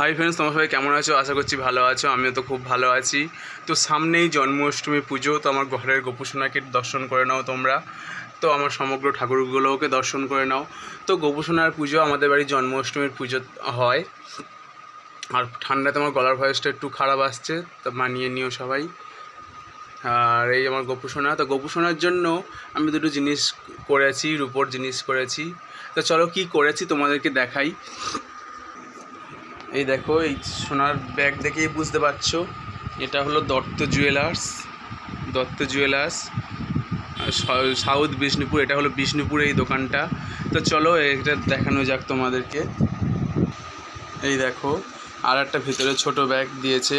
Hi friends, তোমরা সবাই কেমন আছো? আশা করছি ভালো আছো। আমিও তো খুব ভালো আছি। তো সামনেই জন্মাষ্টমী পুজো, তো আমার ঘরের গোপুসোনাকে দর্শন করে নাও তোমরা। তো আমার সমগ্র ঠাকুরগুলোকে দর্শন করে নাও। তো গোপুসোনার পুজো, আমাদের বাড়ির জন্মাষ্টমীর পুজো হয়। আর ঠান্ডাতে আমার গলার ভয়েসটা একটু খারাপ আসছে, তো মানিয়ে নিও সবাই। আর এই আমার গোপুসোনা, তো গোপুসোনার জন্য আমি দুটো জিনিস করেছি, রূপোর জিনিস করেছি। তো চলো কি করেছি তোমাদেরকে দেখাই। এই দেখো, এই সোনার ব্যাগ দেখেই বুঝতে পারছো এটা হলো দত্ত জুয়েলার্স সাউথ বিষ্ণুপুর। এটা হলো বিষ্ণুপুরে এই দোকানটা। তো চলো এটা দেখানো যাক তোমাদেরকে। এই দেখো, আর একটা ভিতরে ছোট ব্যাগ দিয়েছে।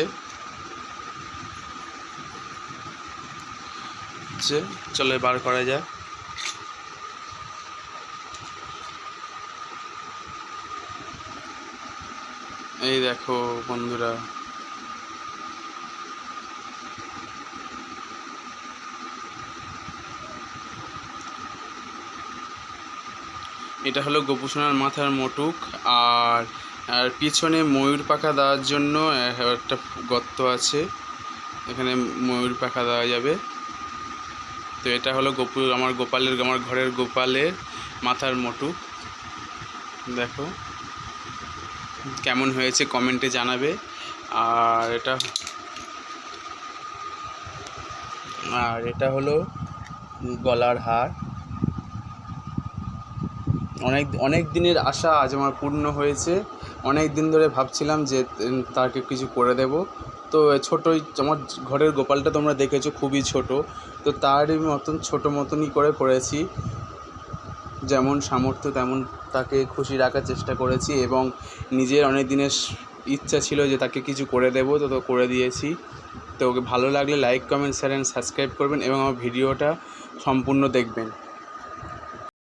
চলো বার করা যাক। এই দেখো বন্ধুরা, এটা হলো গোপুসোনার মাথার মুকুট। আর আর পিছনে ময়ূর পাখা দেওয়ার জন্য একটা গর্ত আছে, এখানে ময়ূর পাখা দেওয়া যাবে। তো এটা হলো আমার ঘরের গোপালের মাথার মুকুট। দেখো কেমন হয়েছে কমেন্টে জানাবে। আর এটা হলো গলার হার। অনেক দিনের আশা আজ আমার পূর্ণ হয়েছে। অনেক দিন ধরে ভাবছিলাম যে তাকে কিছু করে দেব। তো ছোটোই আমার ঘরের গোপালটা তোমরা দেখেছো, খুবই ছোট। তো তারই মতন ছোটো মতনই করেছি। যেমন সামর্থ্য তেমন তাকে খুশি রাখার চেষ্টা করেছি, এবং নিজের অনেক দিনের ইচ্ছা ছিল যে তাকে কিছু করে দেব, তো করে দিয়েছি। তো ওকে ভালো লাগলে like, comment, share and subscribe করবেন এবং আমার ভিডিওটা সম্পূর্ণ দেখবেন।